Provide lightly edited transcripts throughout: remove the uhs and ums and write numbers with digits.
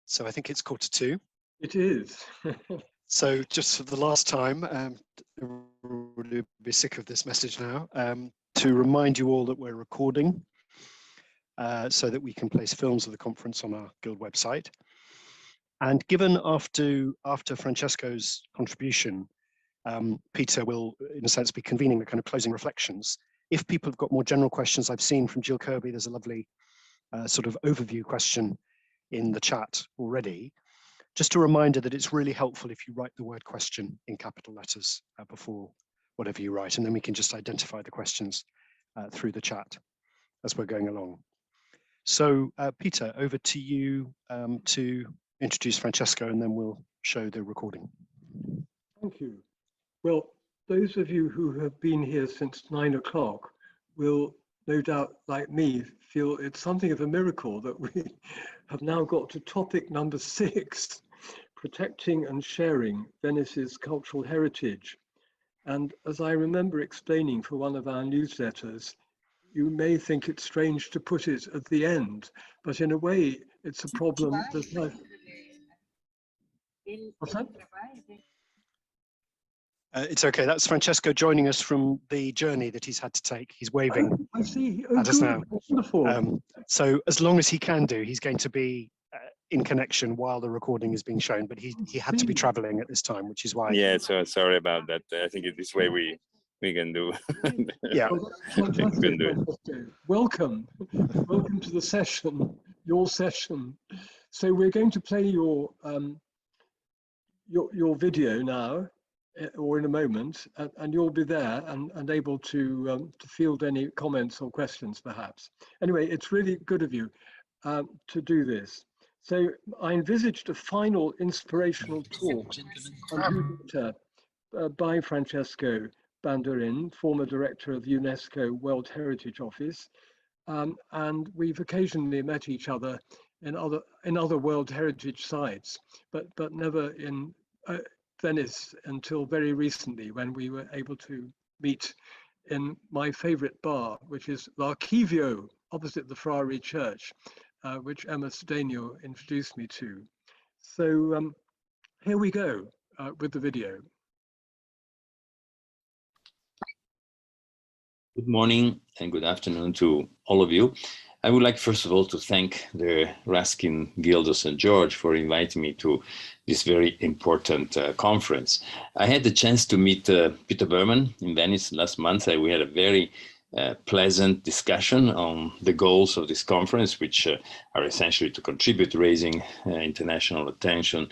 So I think it's 1:45. It is. So just for the last time, we'll be sick of this message now, to remind you all that we're recording so that we can place films of the conference on our Guild website. And given after Francesco's contribution, Peter will, in a sense, be convening the kind of closing reflections. If people have got more general questions, I've seen from Jill Kirby, there's a lovely sort of overview question in the chat already. Just a reminder that it's really helpful if you write the word question in capital letters before whatever you write, and then we can just identify the questions through the chat as we're going along. So Peter, over to you to introduce Francesco, and then we'll show the recording. Thank you. Well, those of you who have been here since 9 o'clock will no doubt, like me, feel it's something of a miracle that we have now got to topic number 6, protecting and sharing Venice's cultural heritage. And as I remember explaining for one of our newsletters, you may think it's strange to put it at the end, but in a way, it's a problem that What's that? It's okay. That's Francesco joining us from the journey that he's had to take. He's waving I see. at us now. Wonderful. So as long as he can do, he's going to be in connection while the recording is being shown. But he had to be traveling at this time, which is why. Yeah. So sorry about that. I think this way we can do. Yeah. Fantastic. Welcome to the session, your session. So we're going to play your video now, or in a moment, and you'll be there and able to field any comments or questions, perhaps. Anyway, it's really good of you to do this. So I envisaged a final inspirational talk by Francesco Bandarin, former director of the UNESCO World Heritage Office, and we've occasionally met each other in other World Heritage sites, but never in Venice until very recently, when we were able to meet in my favorite bar, which is L'Archivio, opposite the Friary Church, which Emma Staniel introduced me to. So here we go with the video. Good morning and good afternoon to all of you. I would like, first of all, to thank the Ruskin Guild of St. George for inviting me to this very important conference. I had the chance to meet Peter Burman in Venice last month. We had a very pleasant discussion on the goals of this conference, which are essentially to contribute to raising international attention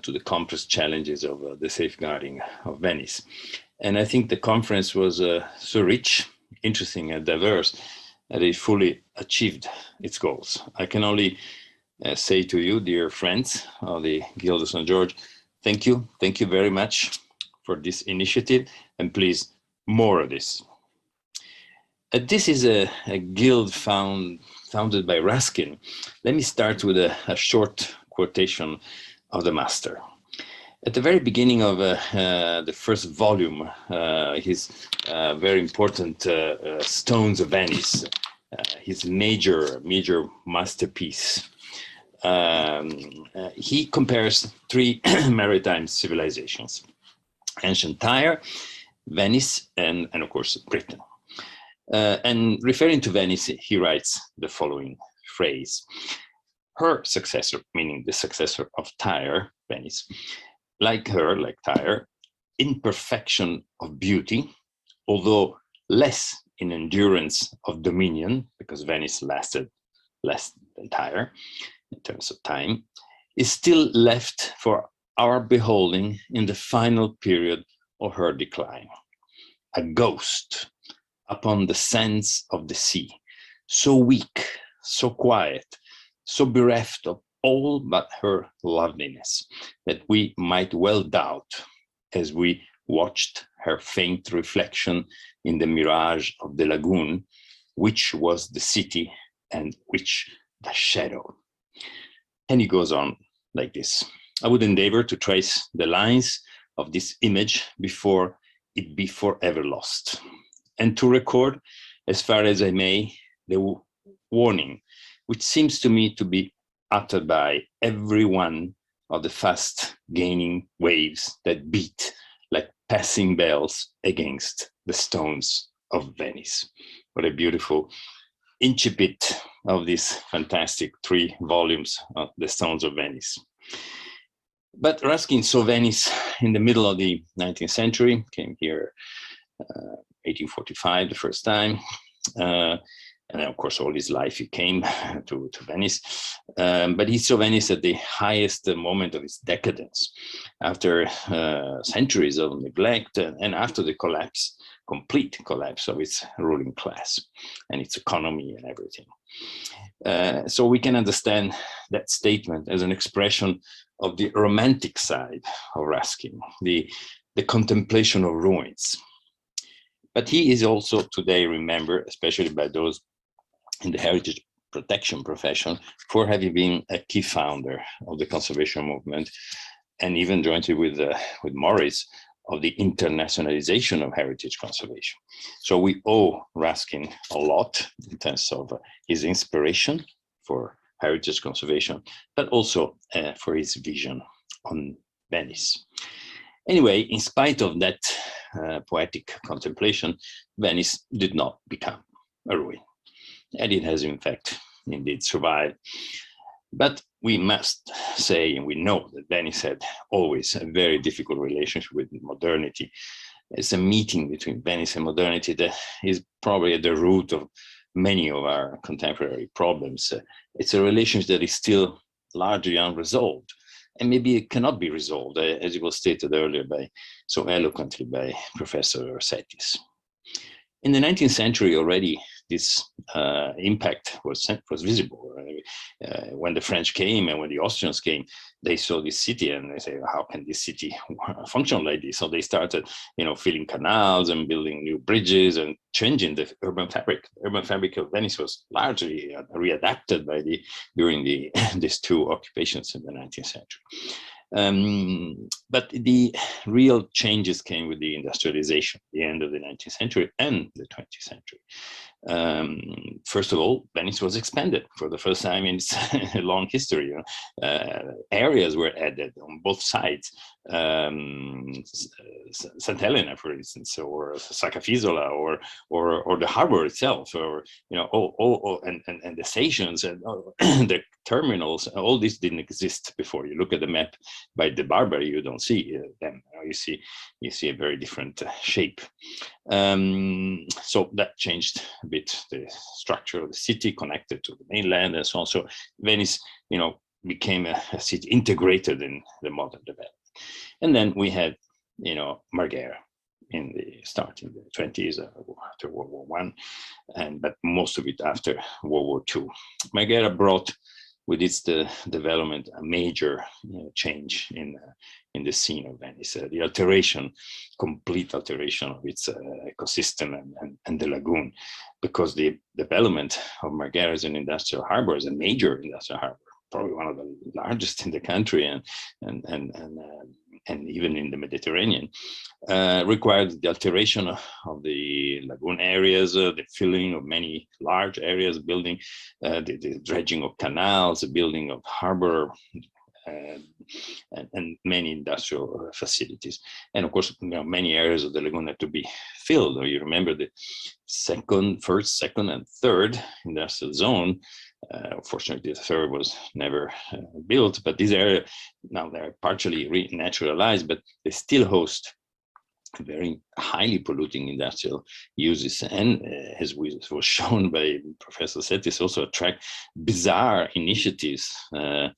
to the complex challenges of the safeguarding of Venice. And I think the conference was so rich, interesting, and diverse that it fully achieved its goals. I can only say to you, dear friends of the Guild of St. George, thank you very much for this initiative, and please, more of this. This is a guild founded by Ruskin. Let me start with a short quotation of the master. At the very beginning of the first volume, his very important Stones of Venice, his major masterpiece, he compares 3 maritime civilizations: ancient Tyre, Venice, and of course Britain. And referring to Venice, he writes the following phrase: her successor, meaning the successor of Tyre, Venice, like her, like Tyre, in perfection of beauty, although less in endurance of dominion, because Venice lasted less than Tyre in terms of time, is still left for our beholding in the final period of her decline. A ghost upon the sands of the sea, so weak, so quiet, so bereft of all but her loveliness, that we might well doubt, as we watched her faint reflection in the mirage of the lagoon, which was the city and which the shadow. And he goes on like this. I would endeavor to trace the lines of this image before it be forever lost, and to record, as far as I may, the warning, which seems to me to be uttered by every one of the fast gaining waves that beat like passing bells against the stones of Venice. What a beautiful incipit of these fantastic 3 volumes of The Stones of Venice. But Ruskin saw Venice in the middle of the 19th century, came here 1845 the first time. And of course, all his life he came to Venice. But he saw Venice at the highest moment of its decadence, after centuries of neglect and after the collapse, complete collapse of its ruling class and its economy and everything. So we can understand that statement as an expression of the romantic side of Ruskin, the contemplation of ruins. But he is also today remembered, especially by those in the heritage protection profession, for having been a key founder of the conservation movement, and even jointly with Morris, of the internationalization of heritage conservation. So we owe Ruskin a lot in terms of his inspiration for heritage conservation, but also for his vision on Venice. Anyway, in spite of that poetic contemplation, Venice did not become a ruin. And it has, in fact, indeed survived. But we must say, and we know, that Venice had always a very difficult relationship with modernity. It's a meeting between Venice and modernity that is probably at the root of many of our contemporary problems. It's a relationship that is still largely unresolved, and maybe it cannot be resolved, as it was stated earlier so eloquently by Professor Rossettis. In the 19th century already, this impact was visible. When the French came and when the Austrians came, they saw this city and they say, how can this city function like this? So they started, filling canals and building new bridges and changing the urban fabric. The urban fabric of Venice was largely readapted during these 2 occupations in the 19th century. But the real changes came with the industrialization, the end of the 19th century and the 20th century. First of all, Venice was expanded for the first time in its long history. Areas were added on both sides. St. Helena, for instance, or Saccafisola, or the harbor itself, or and the stations and the terminals. All this didn't exist before. You look at the map by De Barbary, you don't see them. You see a very different shape. So that changed a bit the structure of the city, connected to the mainland and so on. So Venice, became a city integrated in the modern development. And then we had, Marghera in the 20s, after World War I, but most of it after World War II. Marghera brought with its development a major change in the scene of Venice, the alteration, complete alteration of its ecosystem and the lagoon, because the development of Marghera as an industrial harbor, as a major industrial harbor, probably one of the largest in the country and even in the Mediterranean, required the alteration of the lagoon areas, the filling of many large areas, building, the dredging of canals, the building of harbor, and many industrial facilities. And of course, many areas of the lagoon had to be filled. You remember the first, second, and third industrial zone. Fortunately, the third was never built, but these areas now they're partially renaturalized, but they still host very highly polluting industrial uses, and as was shown by Professor Settis, also attract bizarre initiatives like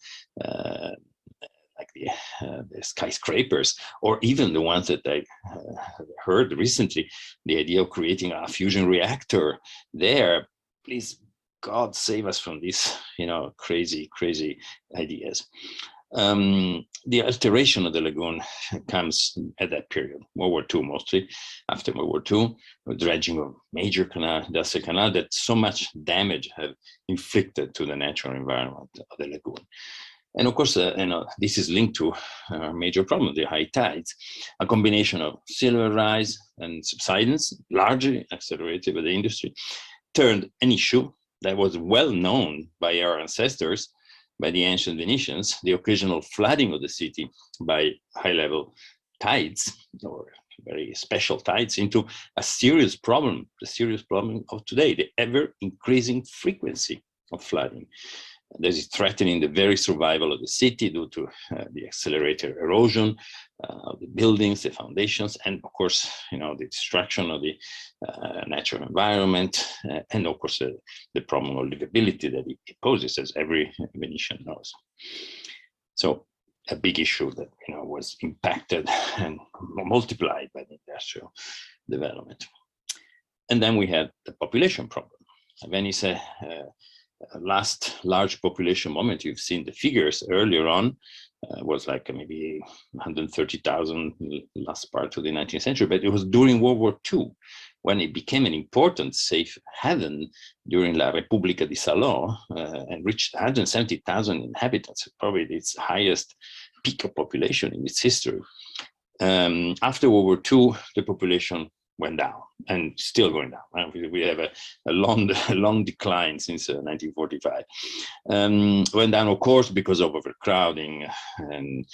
the skyscrapers, or even the ones that I heard recently, the idea of creating a fusion reactor there. Please, God save us from these, crazy ideas. The alteration of the lagoon comes at that period, World War II mostly, after World War II, the dredging of major industrial canal that so much damage have inflicted to the natural environment of the lagoon. And of course, this is linked to a major problem, the high tides, a combination of sea level rise and subsidence, largely accelerated by the industry, turned an issue that was well known by our ancestors by the ancient Venetians, the occasional flooding of the city by high-level tides or very special tides into a serious problem, the serious problem of today, the ever-increasing frequency of flooding. That is threatening the very survival of the city due to the accelerated erosion of the buildings, the foundations, and of course, the destruction of the natural environment, and of course, the problem of livability that it poses, as every Venetian knows. So, a big issue that was impacted and multiplied by the industrial development. And then we had the population problem. Venice, last large population moment, you've seen the figures earlier on, was like maybe 130,000 last part of the 19th century, but it was during World War II when it became an important safe haven during La Repubblica di Salò and reached 170,000 inhabitants, probably its highest peak of population in its history. After World War II, the population went down and still going down. We have a long decline since 1945. Went down, of course, because of overcrowding and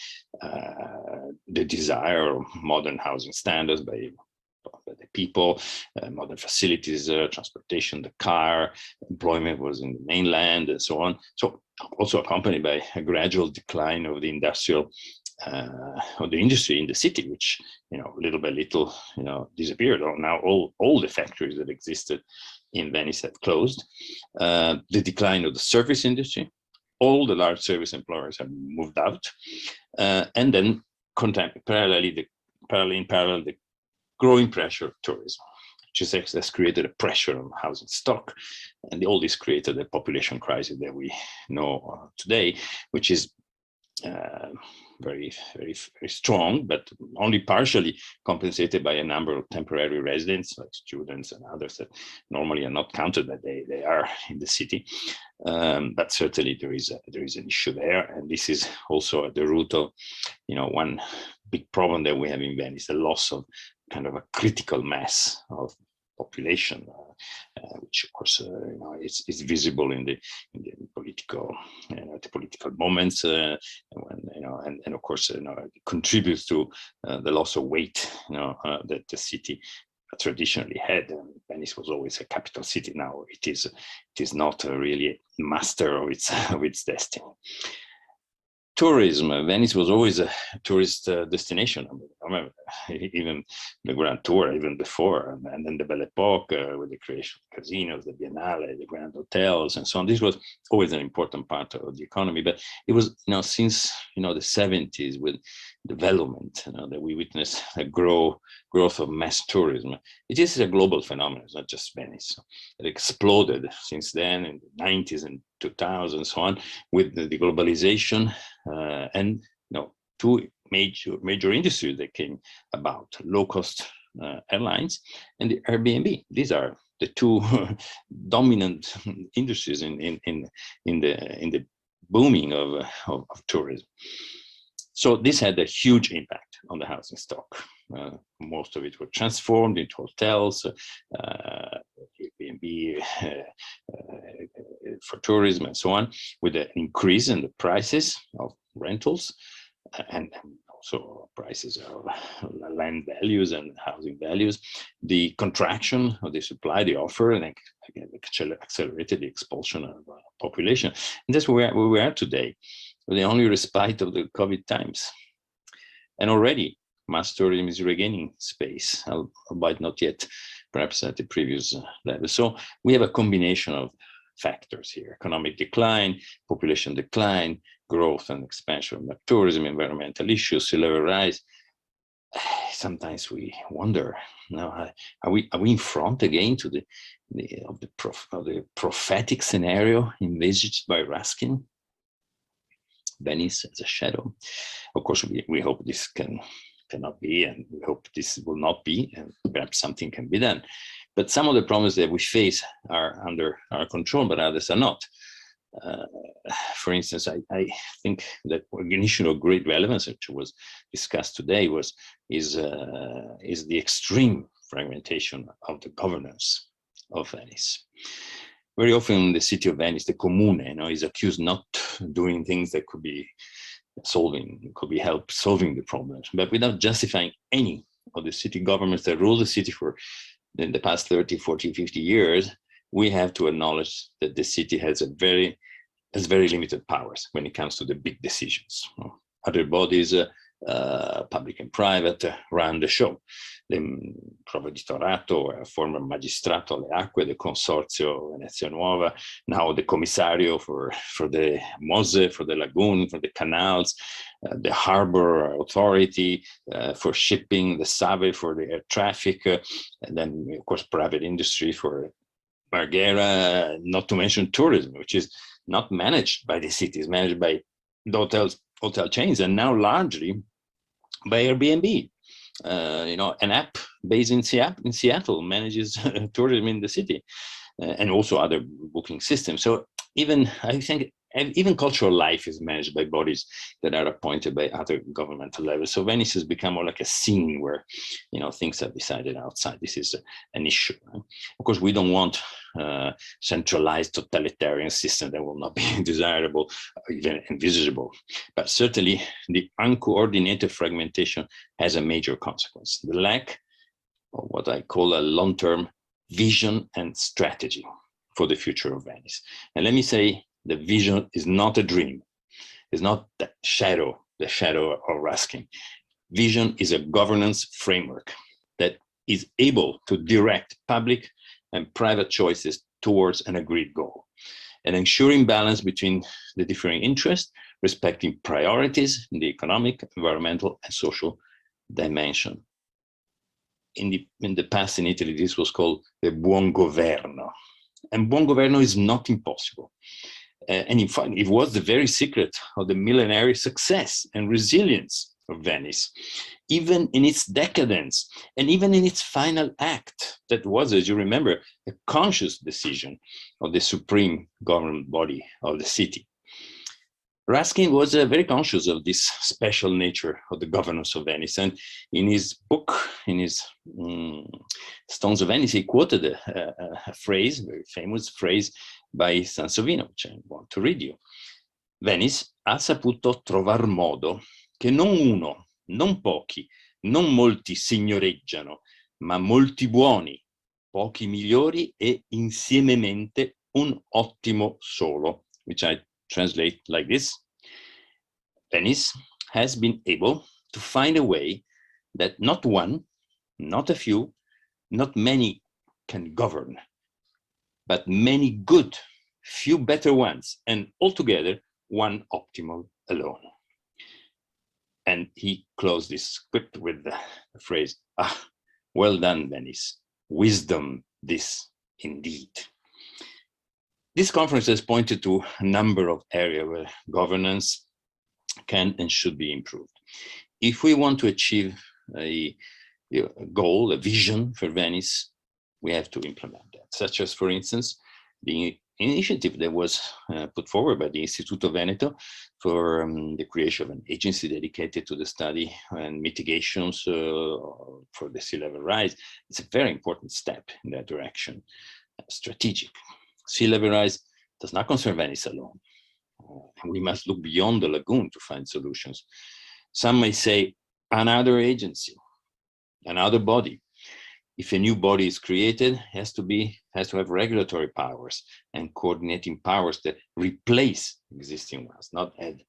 the desire of modern housing standards by the people, modern facilities, transportation, the car, employment was in the mainland, and so on. So also accompanied by a gradual decline of the industrial of the industry in the city, which little by little disappeared. Now all the factories that existed in Venice had closed. The decline of the service industry, all the large service employers have moved out, and then parallel, the growing pressure of tourism, which has created a pressure on housing stock, and all this created a population crisis that we know today, which is very, very, very strong, but only partially compensated by a number of temporary residents, like students and others that normally are not counted, but they are in the city. But certainly there is an issue there, and this is also at the root of one big problem that we have in Venice: the loss of kind of a critical mass of population, which of course is visible in the political moments, and of course it contributes to the loss of weight that the city traditionally had. Venice was always a capital city. Now it is not really master of its destiny. Tourism. Venice was always a tourist destination. I remember even the Grand Tour, even before, and then the Belle Epoque with the creation of casinos, the Biennale, the grand hotels, and so on. This was always an important part of the economy. But it was, since the 70s with development, that we witnessed a growth of mass tourism. It is a global phenomenon. It's not just Venice. It exploded since then in the 90s and 2000s and so on with the globalization and two major industries that came about: low-cost airlines and the Airbnb. These are the two dominant industries in the booming of tourism. So this had a huge impact on the housing stock. Most of it were transformed into hotels, Airbnb for tourism and so on, with an increase in the prices of rentals and also prices of land values and housing values, the contraction of the supply, the offer, and again, accelerated the expulsion of population. And that's where we are today, with the only respite of the COVID times. And already mass tourism is regaining space, albeit not yet perhaps at the previous level. So we have a combination of factors here: economic decline, population decline, growth and expansion of tourism, environmental issues, sea level rise. Sometimes we wonder, are we in front again to the prophetic scenario envisaged by Ruskin? Venice as a shadow. Of course, we hope this cannot be, and we hope this will not be, and perhaps something can be done. But some of the problems that we face are under our control, but others are not. For instance, I think that an issue of great relevance, which was discussed today, is the extreme fragmentation of the governance of Venice. very often the city of Venice, the comune, is accused not doing things that could be help solving the problems, but without justifying any of the city governments that rule the city for in the past 30, 40, 50 years, we have to acknowledge that the city has very limited powers when it comes to the big decisions. Other bodies, public and private, run the show. The Provveditorato, former Magistrato alle Acque, the Consorzio Venezia Nuova, now the Commissario for the Mose, for the Lagoon, for the canals, the Harbor Authority for shipping, the SAVE for the air traffic, and then, of course, private industry for Marghera, not to mention tourism, which is not managed by the city, is managed by the hotel chains, and now largely by Airbnb. An app based in Seattle manages tourism in the city, and also other booking systems. So I think even cultural life is managed by bodies that are appointed by other governmental levels. So Venice has become more like a scene where, things are decided outside. This is an issue. Of course, we don't want centralized totalitarian system that will not be desirable, even envisageable. But certainly the uncoordinated fragmentation has a major consequence. The lack of what I call a long-term vision and strategy for the future of Venice. And let me say, the vision is not a dream. It's not the shadow of Ruskin. Vision is a governance framework that is able to direct public and private choices towards an agreed goal, and ensuring balance between the differing interests, respecting priorities in the economic, environmental, and social dimension. In the past in Italy, this was called the buon governo. And buon governo is not impossible. And in fact, it was the very secret of the millenary success and resilience of Venice, even in its decadence and even in its final act. That was, as you remember, a conscious decision of the supreme government body of the city. Ruskin was very conscious of this special nature of the governance of Venice. And in his book, in his Stones of Venice, he quoted a phrase, a very famous phrase by Sansovino, which I want to read you. Venice ha saputo trovar modo che non uno, non pochi, non molti signoreggiano, ma molti buoni, pochi migliori e insiememente un ottimo solo, which I translate like this. Venice has been able to find a way that not one, not a few, not many can govern, but many good, few better ones, and altogether one optimal alone. And he closed this script with the phrase, well done, Venice, wisdom this indeed. This conference has pointed to a number of areas where governance can and should be improved. If we want to achieve a goal, a vision for Venice, we have to implement that, such as, for instance, the initiative that was put forward by the Istituto Veneto for the creation of an agency dedicated to the study and mitigations for the sea level rise. It's a very important step in that direction, strategic. Sea level rise does not concern Venice alone. We must look beyond the lagoon to find solutions. Some may say another agency, another body. If a new body is created, it has to have regulatory powers and coordinating powers that replace existing ones, not add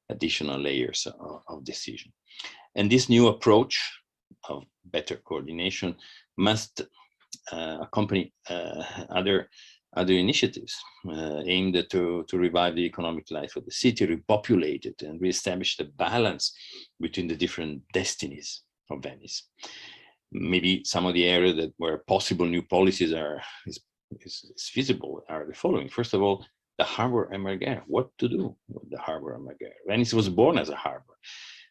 additional layers of decision. And this new approach of better coordination must accompany other initiatives aimed to revive the economic life of the city, repopulate it, and reestablish the balance between the different destinies of Venice. Maybe some of the areas that where possible new policies is feasible are the following. First of all, the harbor and Marghera. What to do with the harbor and Marghera? Venice was born as a harbor,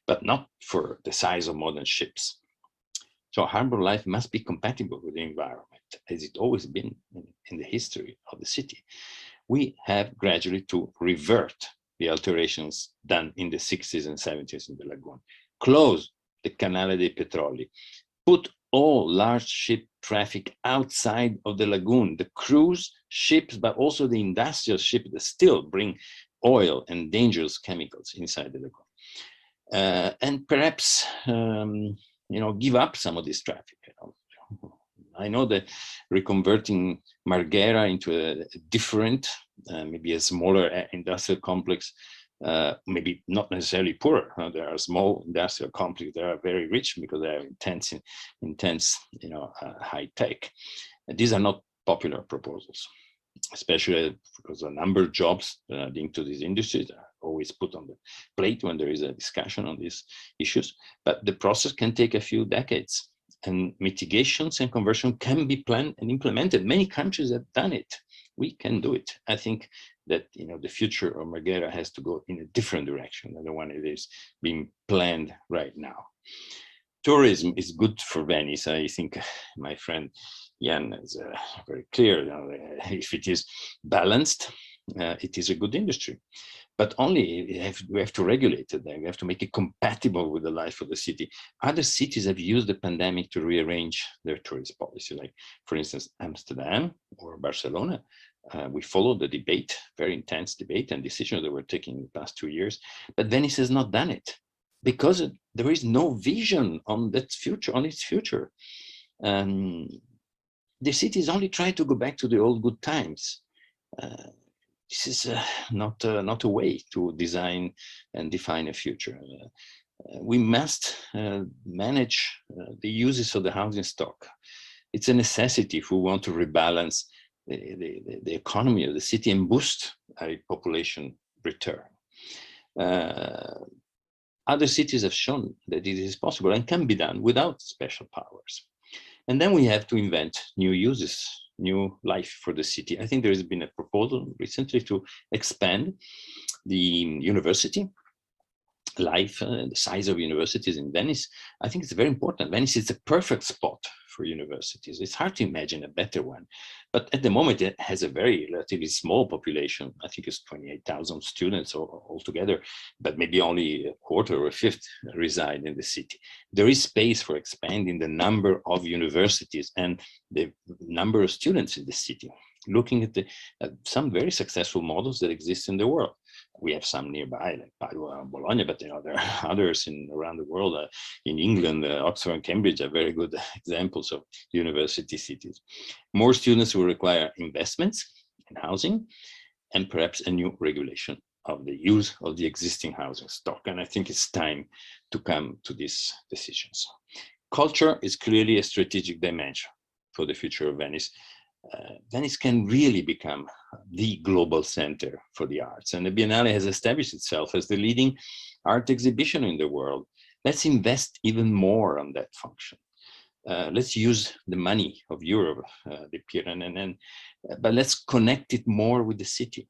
but not for the size of modern ships. So harbor life must be compatible with the environment, as it always been in the history of the city. We have gradually to revert the alterations done in the 60s and 70s in the lagoon, close the Canale dei Petroli, put all large ship traffic outside of the lagoon, the cruise ships, but also the industrial ships that still bring oil and dangerous chemicals inside the lagoon. And perhaps, give up some of this traffic. I know that reconverting Marghera into a different, maybe a smaller industrial complex, maybe not necessarily poorer. There are small industrial complexes that are very rich because they are intense, high tech. And these are not popular proposals, especially because the number of jobs linked to these industries are always put on the plate when there is a discussion on these issues. But the process can take a few decades, and mitigations and conversion can be planned and implemented. Many countries have done it. We can do it. I think that the future of Marghera has to go in a different direction than the one it is being planned right now. Tourism is good for Venice. I think my friend Jan is very clear. If it is balanced, it is a good industry. But only we have to regulate it. We have to make it compatible with the life of the city. Other cities have used the pandemic to rearrange their tourist policy, like, for instance, Amsterdam or Barcelona. We followed the debate, very intense debate and decisions that were taken in the past 2 years. But Venice has not done it because there is no vision on its future. The city is only trying to go back to the old good times. This is not a way to design and define a future. We must manage the uses of the housing stock. It's a necessity if we want to rebalance the economy of the city and boost a population return. Other cities have shown that it is possible and can be done without special powers. And then we have to invent new uses, new life for the city. I think there has been a proposal recently to expand the university life, the size of universities in Venice. I think it's very important. Venice is a perfect spot for universities. It's hard to imagine a better one. But at the moment, it has a very relatively small population. I think it's 28,000 students altogether, but maybe only a quarter or a fifth reside in the city. There is space for expanding the number of universities and the number of students in the city, looking at some very successful models that exist in the world. We have some nearby, like Padua and Bologna, but there are others around the world. In England, Oxford and Cambridge are very good examples of university cities. More students will require investments in housing and perhaps a new regulation of the use of the existing housing stock. And I think it's time to come to these decisions. Culture is clearly a strategic dimension for the future of Venice. Venice can really become the global center for the arts, and the Biennale has established itself as the leading art exhibition in the world. Let's invest even more on that function. Let's use the money of Europe, but let's connect it more with the city.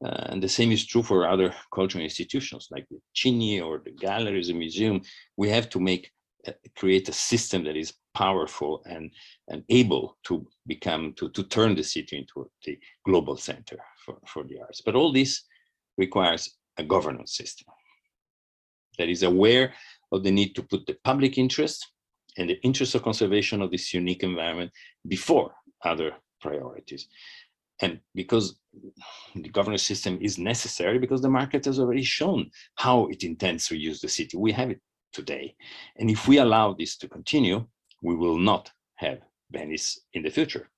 And the same is true for other cultural institutions like the Cini or the galleries and museum. We have to create a system that is powerful and able to turn the city into the global center for the arts. But all this requires a governance system that is aware of the need to put the public interest and the interest of conservation of this unique environment before other priorities. And because the governance system is necessary, because the market has already shown how it intends to use the city. We have it today. And if we allow this to continue, we will not have Venice in the future.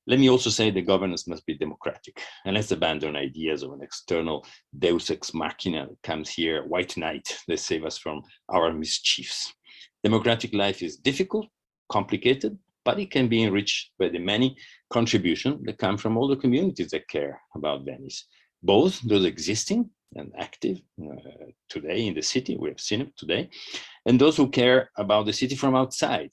Let me also say the governance must be democratic, and let's abandon ideas of an external deus ex machina that comes here, white knight, that save us from our mischiefs. Democratic life is difficult, complicated, but it can be enriched by the many contributions that come from all the communities that care about Venice, both those existing and active today in the city, we have seen it today, and those who care about the city from outside,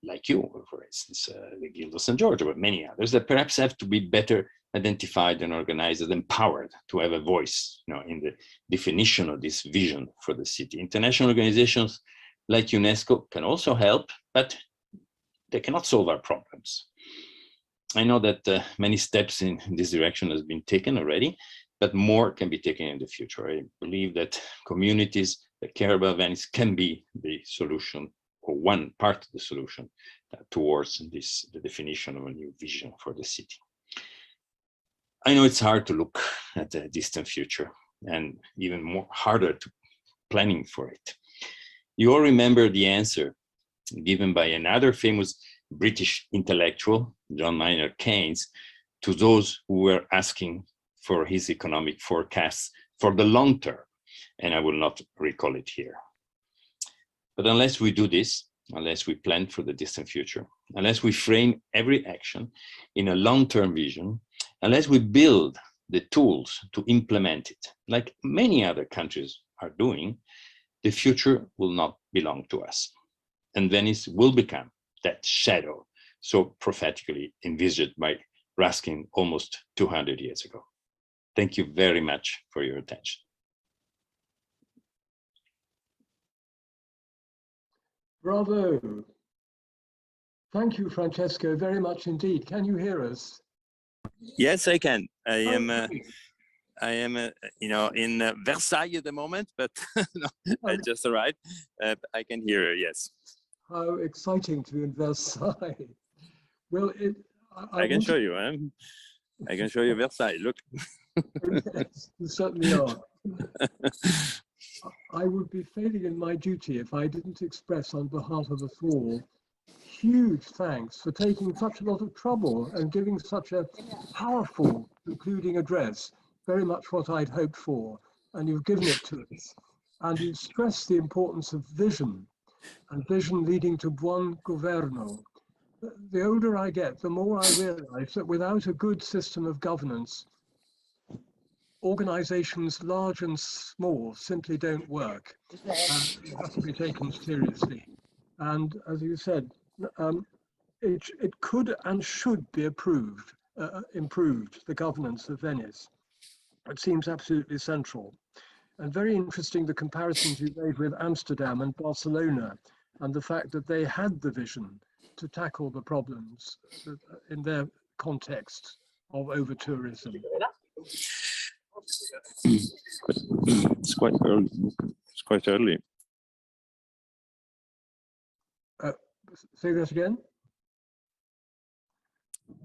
like you, for instance, the Guild of St. George, but many others that perhaps have to be better identified and organized and empowered to have a voice in the definition of this vision for the city. International organizations like UNESCO can also help, but they cannot solve our problems. I know that many steps in this direction has been taken already, but more can be taken in the future. I believe that communities that care about Venice can be the solution or one part of the solution towards the definition of a new vision for the city. I know it's hard to look at the distant future, and even more harder to planning for it. You all remember the answer given by another famous British intellectual, John Maynard Keynes, to those who were asking for his economic forecasts for the long term, and I will not recall it here. But unless we do this, unless we plan for the distant future, unless we frame every action in a long-term vision, unless we build the tools to implement it, like many other countries are doing, the future will not belong to us. And Venice will become that shadow so prophetically envisaged by Ruskin almost 200 years ago. Thank you very much for your attention. Bravo. Thank you, Francesco, very much indeed. Can you hear us? Yes, I can. I am, great. in Versailles at the moment, but no, I just arrived. I can hear her, yes. How exciting to be in Versailles. Well, I can show you. I can show you Versailles. Look. Yes, you certainly are. I would be failing in my duty if I didn't express on behalf of us all huge thanks for taking such a lot of trouble and giving such a powerful concluding address, very much what I'd hoped for, and you've given it to us. And you've stressed the importance of vision, and vision leading to buon governo. The older I get, the more I realize that without a good system of governance, organizations large and small simply don't work. It has to be taken seriously. And as you said, it could and should be improved, the governance of Venice. It seems absolutely central. And very interesting, the comparisons you made with Amsterdam and Barcelona, and the fact that they had the vision to tackle the problems in their context of over-tourism. It's quite early. It's quite early. Say that again.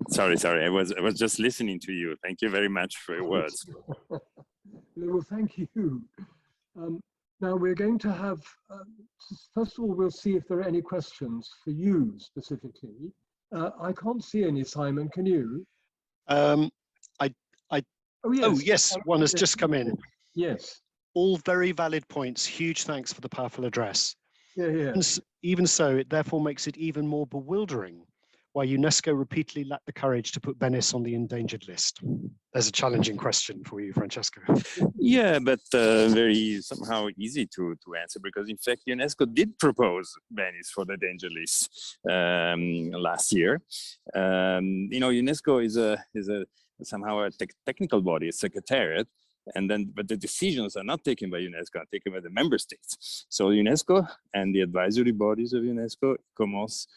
Sorry. I was just listening to you. Thank you very much for your words. Well, thank you. Now we're going to have, first of all, we'll see if there are any questions for you specifically. I can't see any, Simon, can you? Oh yes, one has just come in. Yes. All very valid points. Huge thanks for the powerful address. Yeah. Even so, it therefore makes it even more bewildering why UNESCO repeatedly lacked the courage to put Venice on the endangered list. There's a challenging question for you, Francesco. Yeah, but very somehow easy to answer, because in fact UNESCO did propose Venice for the danger list last year. UNESCO is a somehow a technical body, a secretariat, but the decisions are not taken by UNESCO, are taken by the member states. So UNESCO and the advisory bodies of UNESCO, ICOMOS,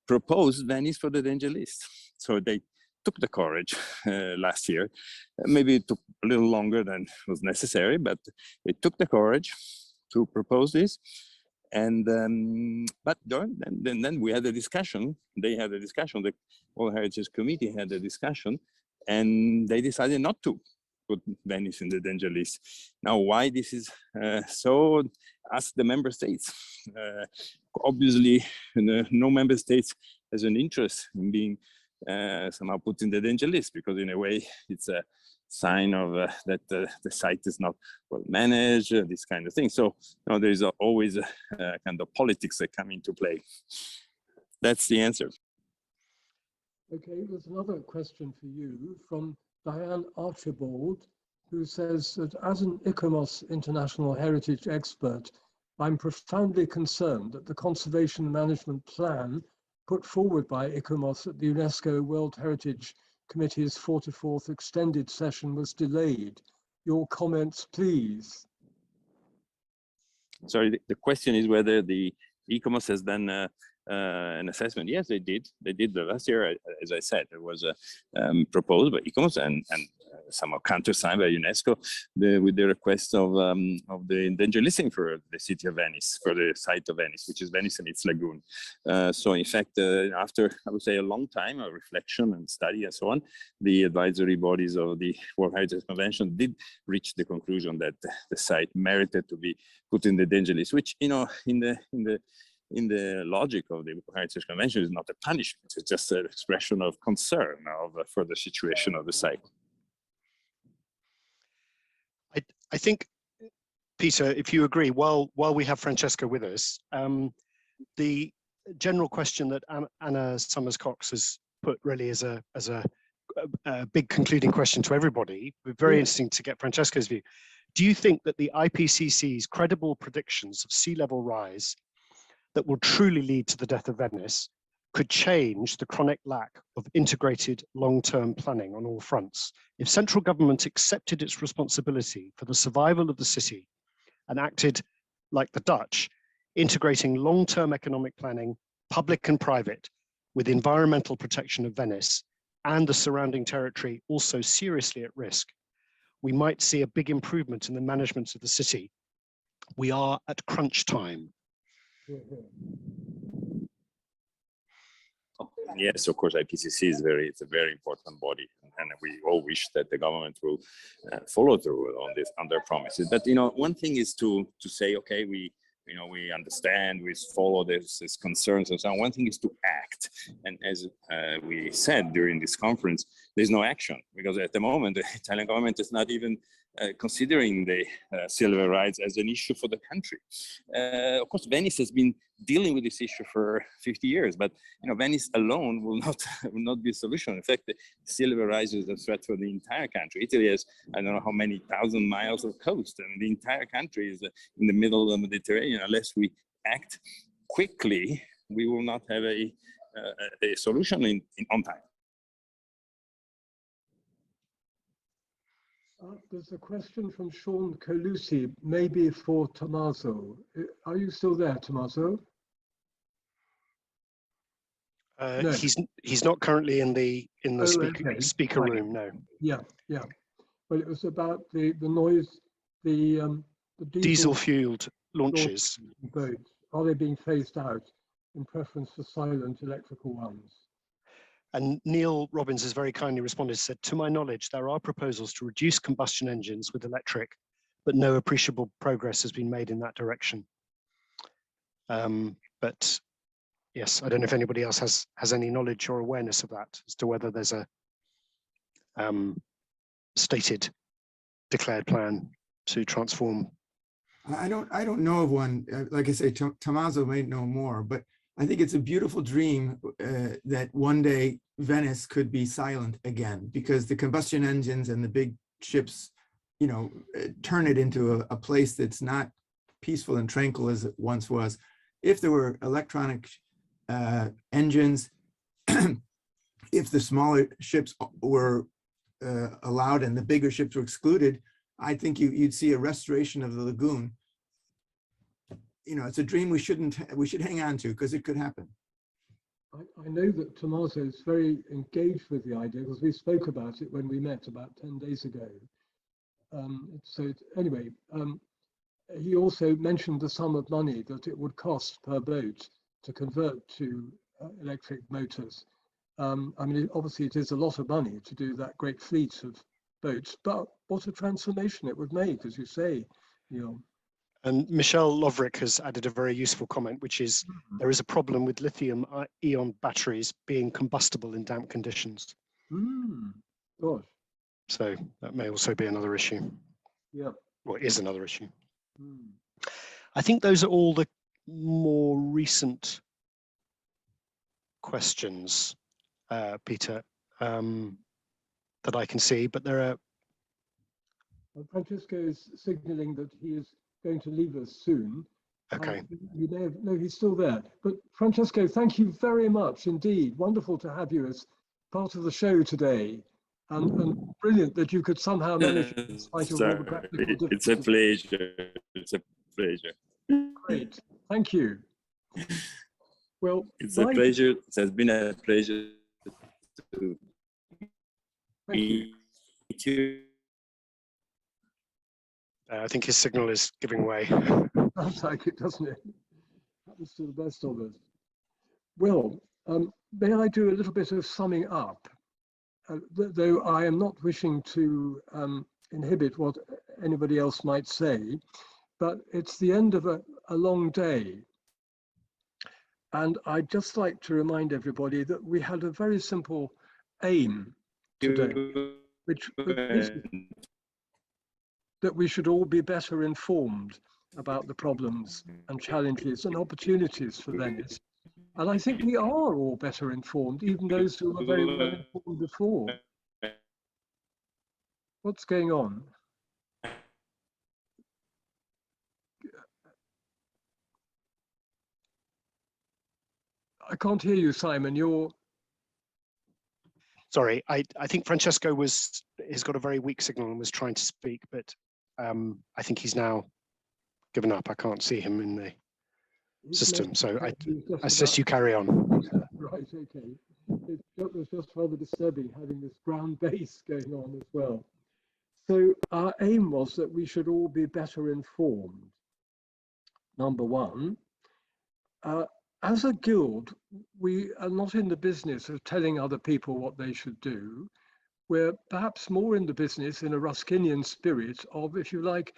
proposed Venice for the danger list. So they took the courage last year. Maybe it took a little longer than was necessary, but they took the courage to propose this. And but then we had a discussion. They had a discussion. The World Heritage Committee had a discussion, and they decided not to put Venice in the danger list. Now, why this is so? Ask the member states. Obviously, no member states has an interest in being somehow put in the danger list, because in a way it's a sign of that the site is not well managed, this kind of thing. So there is always a kind of politics that come into play. That's the answer. Okay, there's another question for you from Diane Archibald, who says that as an ICOMOS International Heritage expert, I'm profoundly concerned that the conservation management plan put forward by ICOMOS at the UNESCO World Heritage Committee's 44th extended session was delayed. Your comments, please. Sorry, the question is whether the ICOMOS has done an assessment. Yes, they did. They did last year, as I said. It was proposed by ICOMOS, and somehow countersigned by UNESCO, with the request of the endangered listing for the city of Venice, for the site of Venice, which is Venice and its lagoon. So in fact, after, I would say, a long time of reflection and study and so on, the advisory bodies of the World Heritage Convention did reach the conclusion that the site merited to be put in the danger list, which, you know, in the logic of the Heritage Convention is not a punishment. It's just an expression of concern for the situation of the site. I think, Peter, if you agree, while we have Francesco with us, the general question that Anna Summers-Cox has put really as a big concluding question to everybody, very interesting to get Francesco's view. Do you think that the IPCC's credible predictions of sea level rise that will truly lead to the death of Venice could change the chronic lack of integrated long-term planning on all fronts? If central government accepted its responsibility for the survival of the city and acted like the Dutch, integrating long-term economic planning, public and private, with environmental protection of Venice and the surrounding territory also seriously at risk, we might see a big improvement in the management of the city. We are at crunch time. Yes, of course, IPCC is it's a very important body, and we all wish that the government will follow through on their promises. But, you know, one thing is to say, okay, we understand, we follow these concerns and so on. One thing is to act. And as we said during this conference, there's no action, because at the moment, the Italian government is not even considering the sea level rise as an issue for the country. Of course, Venice has been dealing with this issue for 50 years, but, you know, Venice alone will not be a solution. In fact, the sea level rise is a threat for the entire country. Italy has, I don't know how many thousand miles of coast, and the entire country is in the middle of the Mediterranean. Unless we act quickly, we will not have a solution on time. There's a question from Sean Colucci, maybe for Tommaso. Are you still there, Tommaso? No. He's not currently in the speaker right. room. No. Yeah. Well, it was about the noise, the diesel fueled launches. Boats. Are they being phased out in preference to silent electrical ones? And Neil Robbins has very kindly responded, said, to my knowledge, there are proposals to reduce combustion engines with electric, but no appreciable progress has been made in that direction. But yes, I don't know if anybody else has any knowledge or awareness of that as to whether there's a stated, declared plan to transform. I don't know of one. Like I say, Tommaso may know more, but I think it's a beautiful dream that one day Venice could be silent again, because the combustion engines and the big ships, you know, turn it into a place that's not peaceful and tranquil as it once was. If there were electronic engines, if the smaller ships were allowed and the bigger ships were excluded, I think you'd see a restoration of the lagoon. You know, it's a dream we should hang on to, because it could happen. I know that Tommaso is very engaged with the idea, because we spoke about it when we met about 10 days ago. Anyway, he also mentioned the sum of money that it would cost per boat to convert to electric motors. I mean, obviously it is a lot of money to do that great fleet of boats, but what a transformation it would make, as you say, Neil. And Michelle Lovrick has added a very useful comment, which is there is a problem with lithium-ion batteries being combustible in damp conditions. Gosh. So that may also be another issue. Yeah. Or is another issue. I think those are all the more recent questions, Peter, that I can see, but there are... Francesco is signaling that he is going to leave us soon. Okay. You may have, no, he's still there. But Francesco, thank you very much indeed. Wonderful to have you as part of the show today. And brilliant that you could somehow manage it in spite of all the practical difficulties. It's a pleasure. It's a pleasure. Great. Thank you. Well, it's a pleasure. It has been a pleasure to be you. I think his signal is giving way. Sounds like it, doesn't it? Happens to the best of us. Well, may I do a little bit of summing up? Though I am not wishing to inhibit what anybody else might say, but it's the end of a long day. And I'd just like to remind everybody that we had a very simple aim today, which is that we should all be better informed about the problems and challenges and opportunities for Venice. And I think we are all better informed, even those who were very well informed before. What's going on? I can't hear you, Simon. You're... Sorry, I think Francesco has got a very weak signal and was trying to speak, but I think he's now given up. I can't see him in the system, so I suggest you carry on. Right, okay. It was just rather disturbing having this ground bass going on as well. So our aim was that we should all be better informed. Number one, as a guild, we are not in the business of telling other people what they should do. We're perhaps more in the business, in a Ruskinian spirit, of, if you like,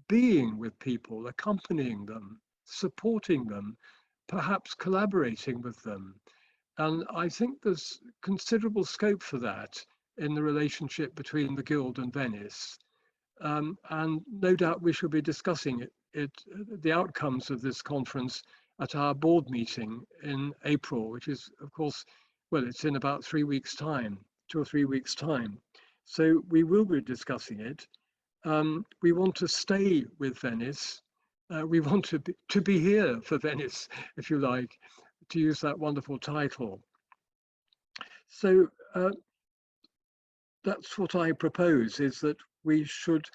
being with people, accompanying them, supporting them, perhaps collaborating with them. And I think there's considerable scope for that in the relationship between the Guild and Venice. And no doubt we shall be discussing the outcomes of this conference at our board meeting in April, which is, of course, well, it's in about 3 weeks' time, 2 or 3 weeks' time. So we will be discussing it. We want to stay with Venice. We want to be here for Venice, if you like, to use that wonderful title. So that's what I propose, is that we should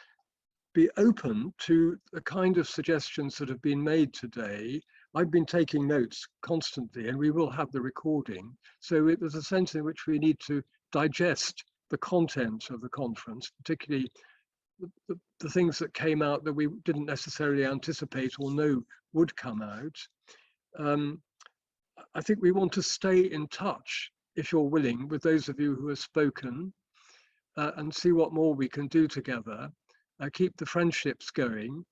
be open to the kind of suggestions that have been made today. I've been taking notes constantly, and we will have the recording. So there's a sense in which we need to digest the content of the conference, particularly the things that came out that we didn't necessarily anticipate or know would come out. I think we want to stay in touch, if you're willing, with those of you who have spoken, and see what more we can do together, keep the friendships going.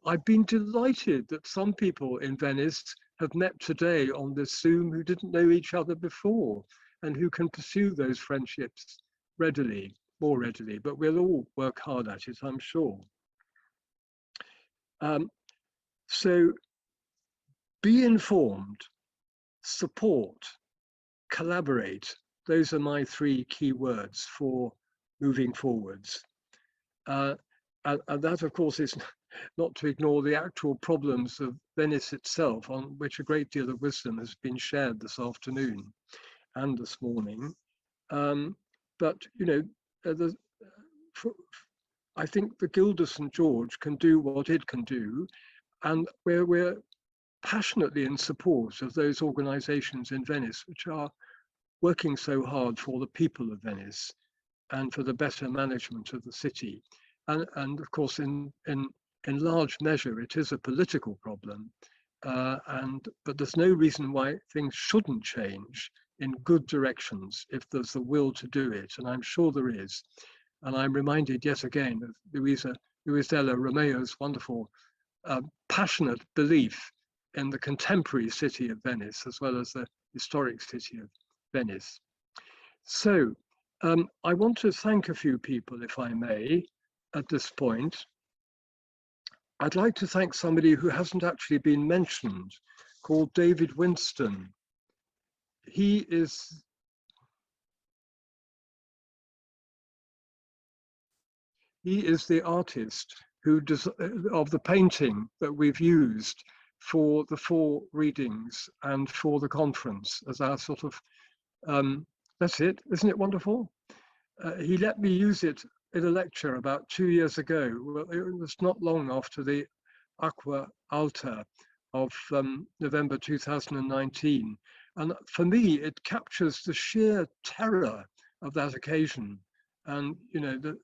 I've been delighted that some people in Venice have met today on this Zoom who didn't know each other before, and who can pursue those friendships readily, more readily, but we'll all work hard at it, I'm sure. So be informed, support, collaborate. Those are my 3 key words for moving forwards. And that, of course, is not to ignore the actual problems of Venice itself, on which a great deal of wisdom has been shared this afternoon and this morning. But, you know, I think the Guild of St. George can do what it can do, and we're passionately in support of those organizations in Venice which are working so hard for the people of Venice and for the better management of the city. And of course, in large measure, it is a political problem, but there's no reason why things shouldn't change in good directions if there's the will to do it, and I'm sure there is. And I'm reminded yet again of Luisella Romeo's wonderful, passionate belief in the contemporary city of Venice, as well as the historic city of Venice. So I want to thank a few people, if I may, at this point. I'd like to thank somebody who hasn't actually been mentioned, called David Winston. He is the artist who of the painting that we've used for the 4 readings and for the conference as our sort of, that's it, isn't it wonderful? He let me use it in a lecture about 2 years ago. Well, it was not long after the Aqua Alta of November 2019. And for me, it captures the sheer terror of that occasion and the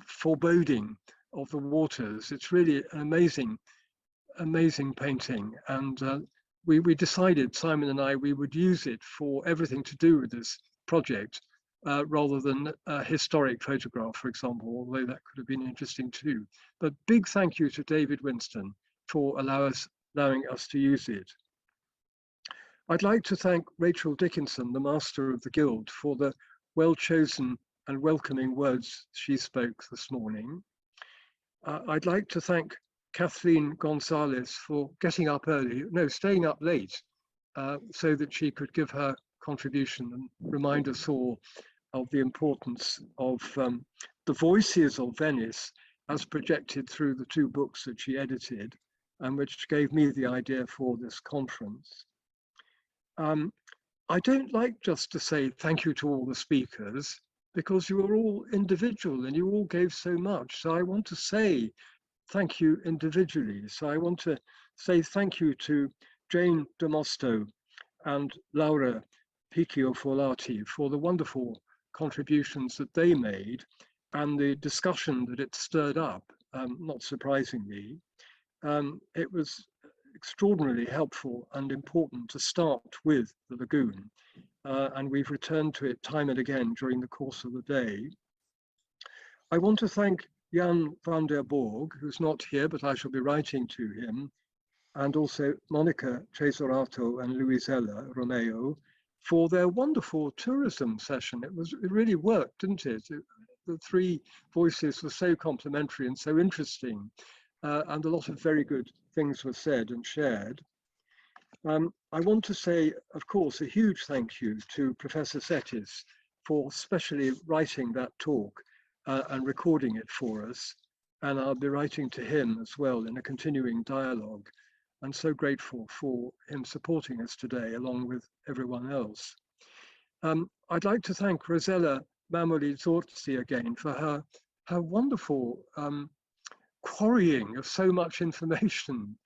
foreboding of the waters. It's really an amazing painting, and we decided, Simon and I, we would use it for everything to do with this project, rather than a historic photograph, for example, although that could have been interesting too. But big thank you to David Winston for allowing us to use it. I'd like to thank Rachel Dickinson, the Master of the Guild, for the well-chosen and welcoming words she spoke this morning. I'd like to thank Kathleen Gonzalez for getting up early, no, staying up late, so that she could give her contribution and remind us all of the importance of the voices of Venice as projected through the 2 books that she edited, and which gave me the idea for this conference. I don't like just to say thank you to all the speakers, because you are all individual and you all gave so much. So I want to say thank you individually. So I want to say thank you to Jane Damosto and Laura Picchio-Folati for the wonderful contributions that they made and the discussion that it stirred up, not surprisingly. It was extraordinarily helpful and important to start with the Lagoon, and we've returned to it time and again during the course of the day. I want to thank Jan van der Borg, who's not here, but I shall be writing to him, and also Monica Cesarato and Luisella Romeo for their wonderful tourism session. It really worked, didn't it? The 3 voices were so complementary and so interesting, and a lot of very good things were said and shared. I want to say, of course, a huge thank you to Professor Setis for specially writing that talk and recording it for us. And I'll be writing to him as well in a continuing dialogue. I'm so grateful for him supporting us today, along with everyone else. I'd like to thank Rosella Mamoli-Zorzi again for her wonderful quarrying of so much information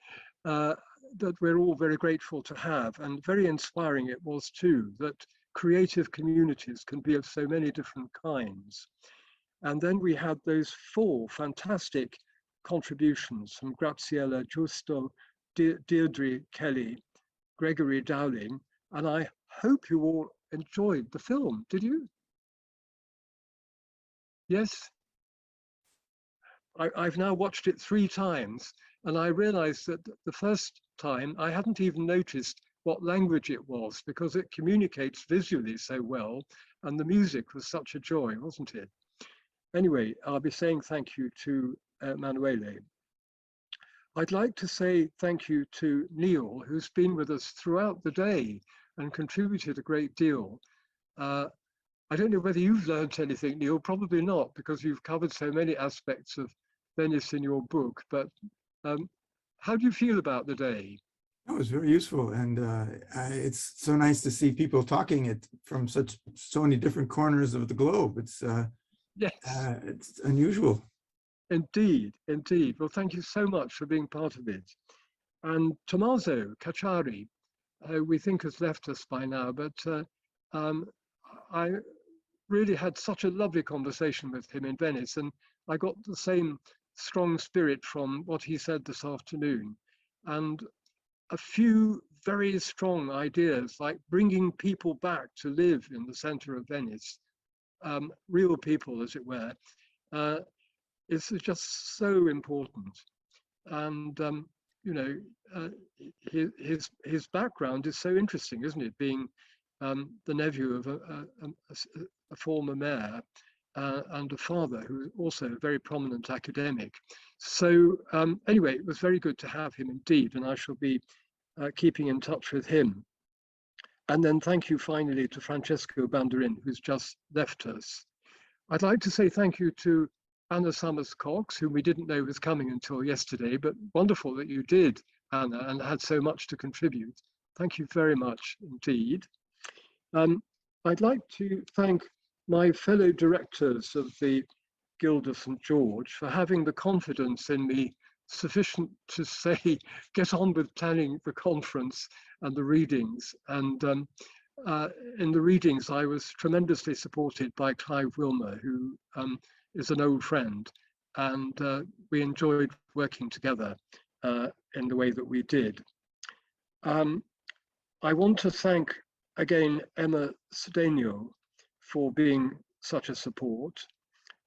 that we're all very grateful to have, and very inspiring it was too, that creative communities can be of so many different kinds. And then we had those 4 fantastic contributions from Graziella Giusto, Deirdre Kelly, Gregory Dowling, and I hope you all enjoyed the film. Did you? Yes? I've now watched it 3 times, and I realized that the first time I hadn't even noticed what language it was, because it communicates visually so well, and the music was such a joy, wasn't it? Anyway, I'll be saying thank you to Manuele. I'd like to say thank you to Neil, who's been with us throughout the day and contributed a great deal. I don't know whether you've learned anything, Neil, probably not, because you've covered so many aspects of Venice in your book, but how do you feel about the day? It was very useful, and it's so nice to see people talking it from so many different corners of the globe. It's yes, it's unusual. Indeed, indeed. Well, thank you so much for being part of it. And Tommaso Cacciari, we think has left us by now, but I really had such a lovely conversation with him in Venice, and I got the same strong spirit from what he said this afternoon, and a few very strong ideas like bringing people back to live in the center of Venice, real people as it were, is just so important. And you know, his background is so interesting, isn't it, being the nephew of a former mayor and a father who was also a very prominent academic. So anyway, it was very good to have him indeed, and I shall be keeping in touch with him. And then thank you finally to Francesco Bandarin, who's just left us. I'd like to say thank you to Anna Summers-Cox, whom we didn't know was coming until yesterday, but wonderful that you did, Anna, and had so much to contribute. Thank you very much indeed. I'd like to thank my fellow directors of the Guild of St. George for having the confidence in me sufficient to say, get on with planning the conference and the readings. And in the readings, I was tremendously supported by Clive Wilmer, who is an old friend, and we enjoyed working together in the way that we did. I want to thank again Emma Cedeno for being such a support.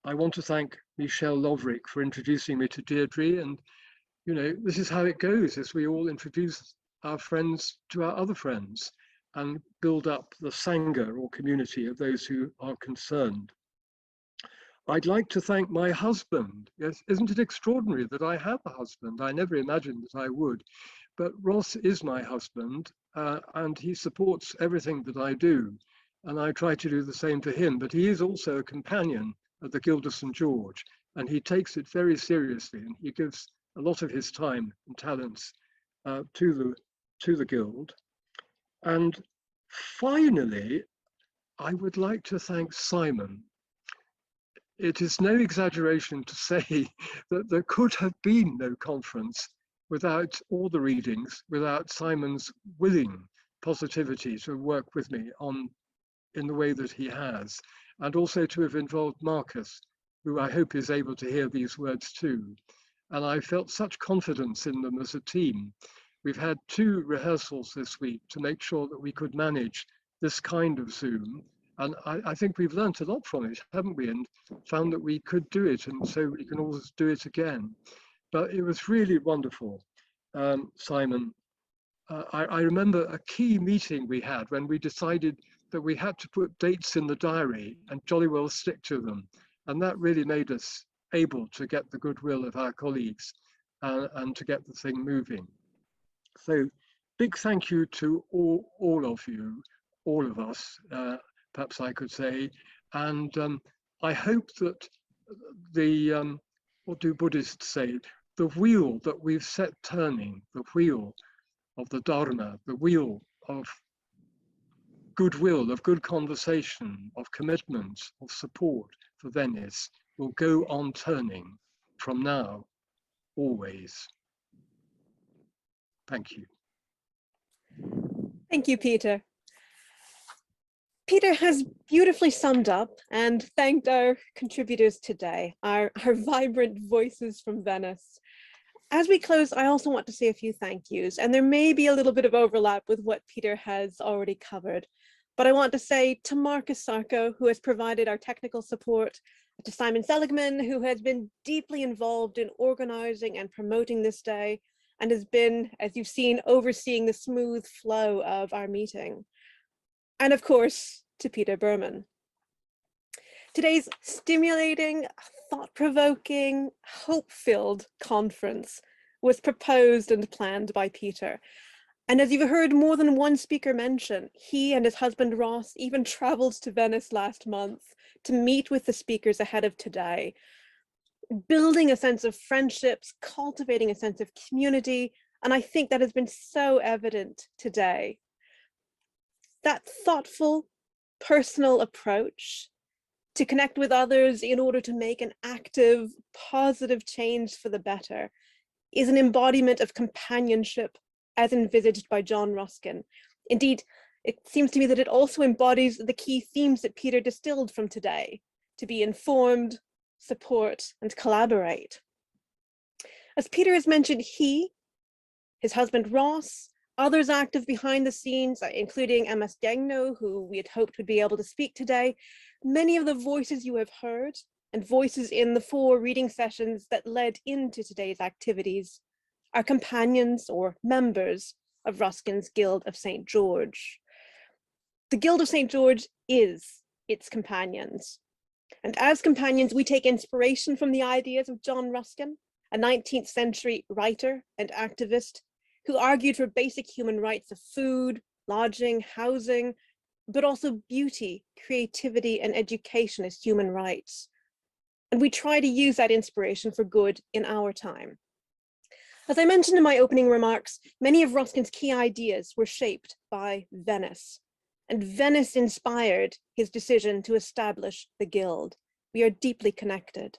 I want to thank Michelle Lovrick for introducing me to Deirdre, and you know, this is how it goes as we all introduce our friends to our other friends and build up the Sangha or community of those who are concerned. I'd like to thank my husband. Yes, isn't it extraordinary that I have a husband? I never imagined that I would, but Ross is my husband, and he supports everything that I do, and I try to do the same for him, but he is also a companion at the Guild of St. George, and he takes it very seriously, and he gives a lot of his time and talents to the Guild. And finally, I would like to thank Simon. It is no exaggeration to say that there could have been no conference without all the readings, without Simon's willing positivity to work with me in the way that he has, and also to have involved Marcus, who I hope is able to hear these words too. And I felt such confidence in them as a team. We've had 2 rehearsals this week to make sure that we could manage this kind of Zoom. And I think we've learned a lot from it, haven't we? And found that we could do it, and so we can always do it again. But it was really wonderful, Simon. I remember a key meeting we had when we decided that we had to put dates in the diary and jolly well stick to them. And that really made us able to get the goodwill of our colleagues and to get the thing moving. So big thank you to all of you, all of us, perhaps I could say. And I hope that the, what do Buddhists say? The wheel that we've set turning, the wheel of the Dharma, the wheel of goodwill, of good conversation, of commitment, of support for Venice will go on turning from now, always. Thank you. Thank you, Peter. Peter has beautifully summed up and thanked our contributors today, our vibrant voices from Venice. As we close, I also want to say a few thank yous, and there may be a little bit of overlap with what Peter has already covered. But I want to say to Marcus Sarko, who has provided our technical support, to Simon Seligman, who has been deeply involved in organizing and promoting this day, and has been, as you've seen, overseeing the smooth flow of our meeting. And of course, to Peter Burman. Today's stimulating, thought-provoking, hope-filled conference was proposed and planned by Peter. And as you've heard more than one speaker mention, he and his husband Ross even traveled to Venice last month to meet with the speakers ahead of today, building a sense of friendships, cultivating a sense of community. And I think that has been so evident today. That thoughtful, personal approach to connect with others in order to make an active, positive change for the better is an embodiment of companionship as envisaged by John Ruskin. Indeed, it seems to me that it also embodies the key themes that Peter distilled from today: to be informed, support, and collaborate. As Peter has mentioned, he, his husband Ross, others active behind the scenes, including MS Degno, who we had hoped would be able to speak today, many of the voices you have heard, and voices in the 4 reading sessions that led into today's activities, are companions or members of Ruskin's Guild of St. George. The Guild of St. George is its companions. And as companions, we take inspiration from the ideas of John Ruskin, a 19th century writer and activist who argued for basic human rights of food, lodging, housing, but also beauty, creativity, and education as human rights. And we try to use that inspiration for good in our time. As I mentioned in my opening remarks, many of Ruskin's key ideas were shaped by Venice, and Venice inspired his decision to establish the Guild. We are deeply connected.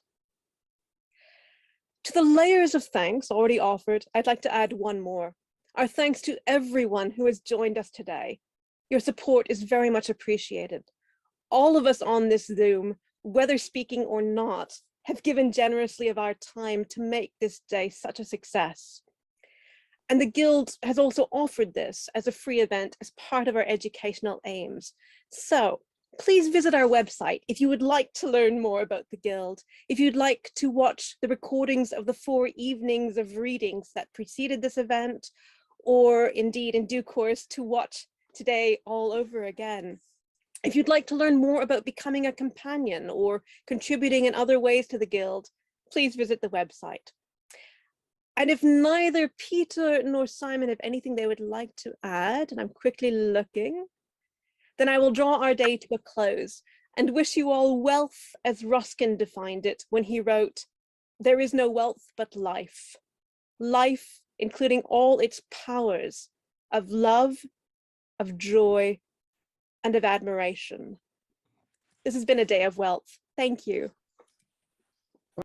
To the layers of thanks already offered, I'd like to add one more. Our thanks to everyone who has joined us today. Your support is very much appreciated. All of us on this Zoom, whether speaking or not, have given generously of our time to make this day such a success. And the Guild has also offered this as a free event as part of our educational aims. So please visit our website if you would like to learn more about the Guild, if you'd like to watch the recordings of the 4 evenings of readings that preceded this event, or indeed in due course to watch today all over again. If you'd like to learn more about becoming a companion or contributing in other ways to the Guild, please visit the website. And if neither Peter nor Simon have anything they would like to add, and I'm quickly looking, then I will draw our day to a close and wish you all wealth as Ruskin defined it when he wrote, "There is no wealth but life. Life, including all its powers of love, of joy, and of admiration." This has been a day of wealth. Thank you.